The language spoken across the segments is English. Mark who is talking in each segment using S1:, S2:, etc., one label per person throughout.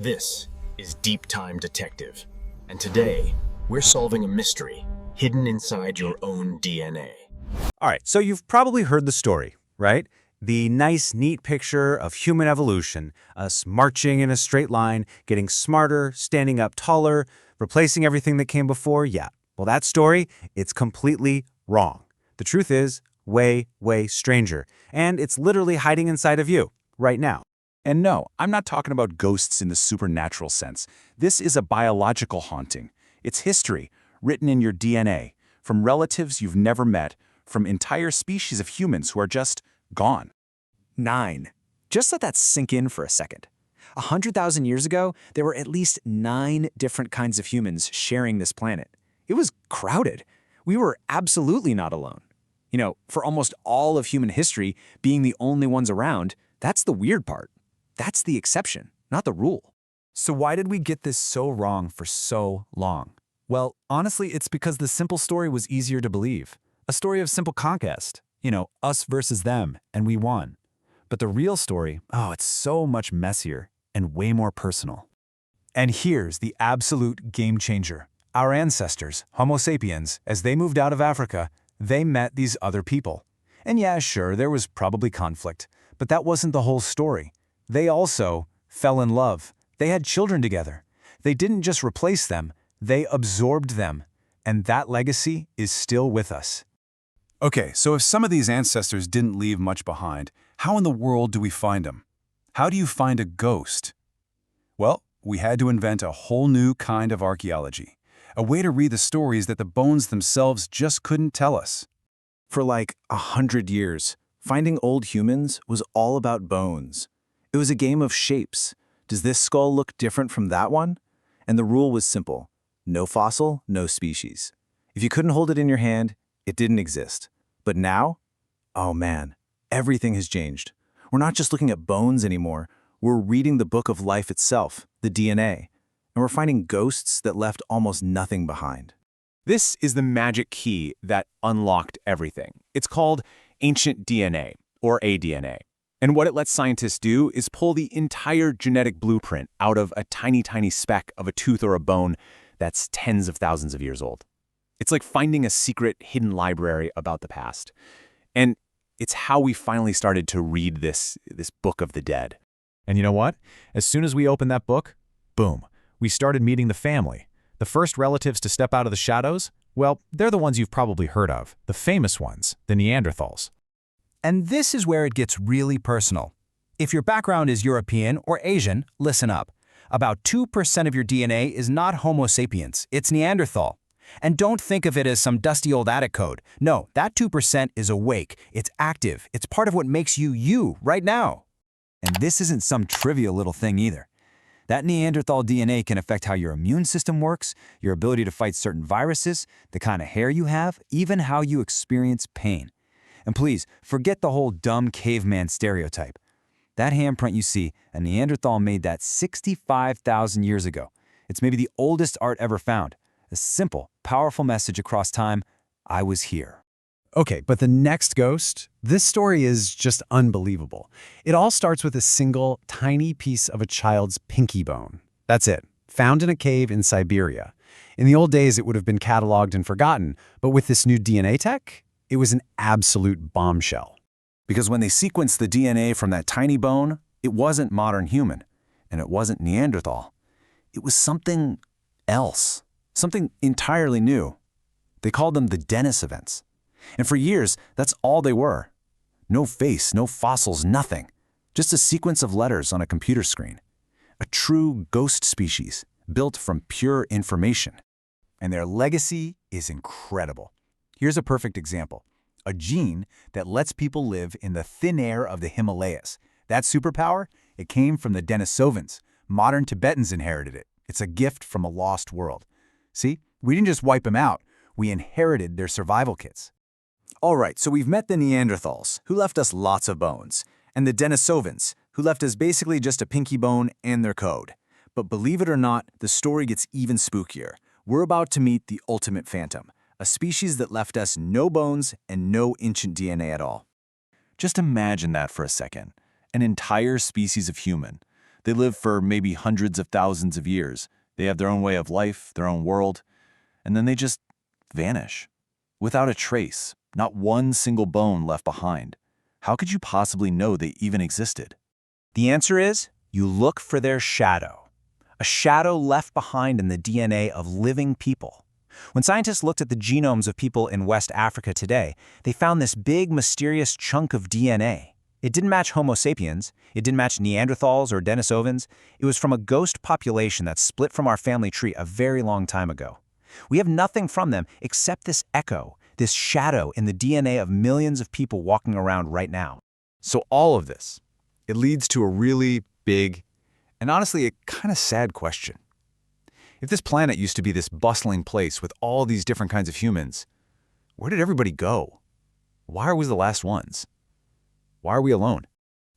S1: This is Deep Time Detective, and today we're solving a mystery hidden inside your own DNA.
S2: All right, so you've probably heard the story, right? The nice, neat picture of human evolution, us marching in a straight line, getting smarter, standing up taller, replacing everything that came before. Yeah, well, that story, it's completely wrong. The truth is way, way stranger, and it's literally hiding inside of you right now.
S3: And no, I'm not talking about ghosts in the supernatural sense. This is a biological haunting. It's history, written in your DNA, from relatives you've never met, from entire species of humans who are just gone.
S4: 9. Just let that sink in for a second. 100,000 years ago, there were at least 9 different kinds of humans sharing this planet. It was crowded. We were absolutely not alone. For almost all of human history, being the only ones around, that's the weird part. That's the exception, not the rule.
S5: So why did we get this so wrong for so long? Well, honestly, it's because the simple story was easier to believe. A story of simple conquest. Us versus them, and we won. But the real story, it's so much messier and way more personal. And here's the absolute game changer. Our ancestors, Homo sapiens, as they moved out of Africa, they met these other people. And yeah, sure, there was probably conflict, but that wasn't the whole story. They also fell in love. They had children together. They didn't just replace them, they absorbed them. And that legacy is still with us.
S3: Okay, so if some of these ancestors didn't leave much behind, how in the world do we find them? How do you find a ghost? Well, we had to invent a whole new kind of archaeology, a way to read the stories that the bones themselves just couldn't tell us.
S6: For like 100 years, finding old humans was all about bones. It was a game of shapes. Does this skull look different from that one? And the rule was simple. No fossil, no species. If you couldn't hold it in your hand, it didn't exist. But now, oh man, everything has changed. We're not just looking at bones anymore. We're reading the book of life itself, the DNA. And we're finding ghosts that left almost nothing behind.
S2: This is the magic key that unlocked everything. It's called ancient DNA, or aDNA. And what it lets scientists do is pull the entire genetic blueprint out of a tiny, tiny speck of a tooth or a bone that's tens of thousands of years old. It's like finding a secret hidden library about the past. And it's how we finally started to read this book of the dead.
S5: And you know what? As soon as we opened that book, boom, we started meeting the family. The first relatives to step out of the shadows, well, they're the ones you've probably heard of, the famous ones, the Neanderthals.
S7: And this is where it gets really personal. If your background is European or Asian, listen up. About 2% of your DNA is not Homo sapiens, it's Neanderthal. And don't think of it as some dusty old attic code. No, that 2% is awake, it's active, it's part of what makes you you right now. And this isn't some trivial little thing either. That Neanderthal DNA can affect how your immune system works, your ability to fight certain viruses, the kind of hair you have, even how you experience pain. And please, forget the whole dumb caveman stereotype. That handprint you see, a Neanderthal made that 65,000 years ago. It's maybe the oldest art ever found. A simple, powerful message across time, I was here.
S5: Okay, but the next ghost, this story is just unbelievable. It all starts with a single, tiny piece of a child's pinky bone. That's it, found in a cave in Siberia. In the old days, it would have been cataloged and forgotten, but with this new DNA tech, it was an absolute bombshell.
S6: Because when they sequenced the DNA from that tiny bone, it wasn't modern human, and it wasn't Neanderthal. It was something else, something entirely new. They called them the denisovans. And for years, that's all they were. No face, no fossils, nothing. Just a sequence of letters on a computer screen. A true ghost species, built from pure information.
S4: And their legacy is incredible. Here's a perfect example. A gene that lets people live in the thin air of the Himalayas. That superpower, it came from the denisovans. Modern Tibetans inherited it. It's a gift from a lost world. See, we didn't just wipe them out. We inherited their survival kits. All right, so we've met the Neanderthals, who left us lots of bones, and the denisovans, who left us basically just a pinky bone and their code. But believe it or not, the story gets even spookier. We're about to meet the ultimate phantom, a species that left us no bones and no ancient DNA at all. Just imagine that for a second. An entire species of human.
S2: They live for maybe hundreds of thousands of years. They have their own way of life, their own world, and then they just vanish. Without a trace, not one single bone left behind. How could you possibly know they even existed?
S7: The answer is, you look for their shadow. A shadow left behind in the DNA of living people. When scientists looked at the genomes of people in West Africa today, they found this big, mysterious chunk of DNA. It didn't match Homo sapiens, it didn't match Neanderthals or denisovans. It was from a ghost population that split from our family tree a very long time ago. We have nothing from them except this echo, this shadow in the DNA of millions of people walking around right now.
S4: So all of this, it leads to a really big and honestly a kind of sad question. If this planet used to be this bustling place with all these different kinds of humans, where did everybody go? Why are we the last ones? Why are we alone?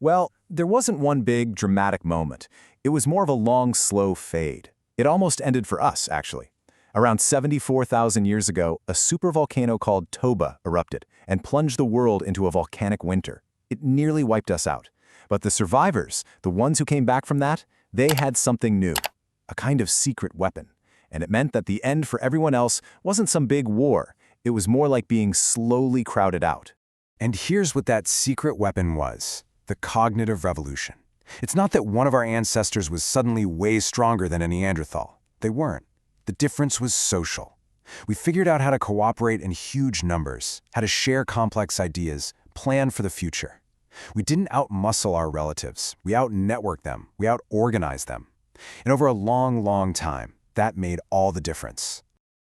S2: Well, there wasn't one big, dramatic moment. It was more of a long, slow fade. It almost ended for us, actually. Around 74,000 years ago, a supervolcano called Toba erupted and plunged the world into a volcanic winter. It nearly wiped us out. But the survivors, the ones who came back from that, they had something new, a kind of secret weapon. And it meant that the end for everyone else wasn't some big war. It was more like being slowly crowded out.
S4: And here's what that secret weapon was: the cognitive revolution. It's not that one of our ancestors was suddenly way stronger than a Neanderthal. They weren't. The difference was social. We figured out how to cooperate in huge numbers, how to share complex ideas, plan for the future. We didn't out-muscle our relatives. We out-networked them. We out-organized them. And over a long, long time, that made all the difference.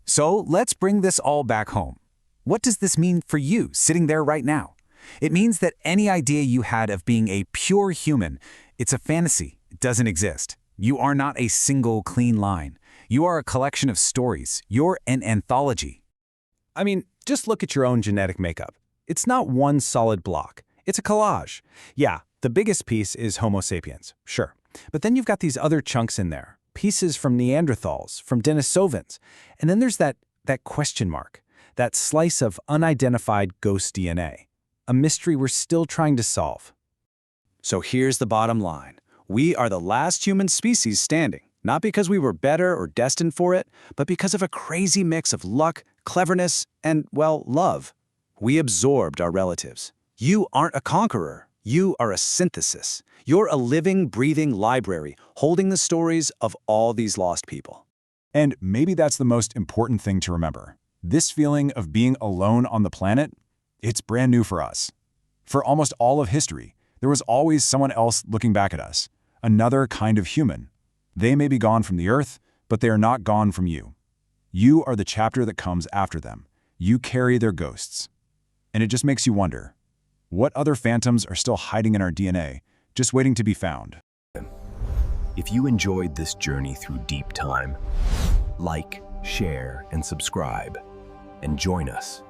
S7: So let's bring this all back home. What does this mean for you, sitting there right now? It means that any idea you had of being a pure human, it's a fantasy. It doesn't exist. You are not a single clean line. You are a collection of stories. You're an anthology. I mean, just look at your own genetic makeup. It's not one solid block. It's a collage. Yeah, the biggest piece is Homo sapiens, sure. But then you've got these other chunks in there. Pieces from Neanderthals, from denisovans. And then there's that question mark, that slice of unidentified ghost DNA. A mystery we're still trying to solve. So here's the bottom line. We are the last human species standing. Not because we were better or destined for it, but because of a crazy mix of luck, cleverness, and, well, love. We absorbed our relatives. You aren't a conqueror. You are a synthesis. You're a living, breathing library holding the stories of all these lost people.
S3: And maybe that's the most important thing to remember. This feeling of being alone on the planet, it's brand new for us. For almost all of history, there was always someone else looking back at us, another kind of human. They may be gone from the earth, but they are not gone from you. You are the chapter that comes after them. You carry their ghosts. And it just makes you wonder, what other phantoms are still hiding in our DNA, just waiting to be found?
S1: If you enjoyed this journey through deep time, like, share, and subscribe, and join us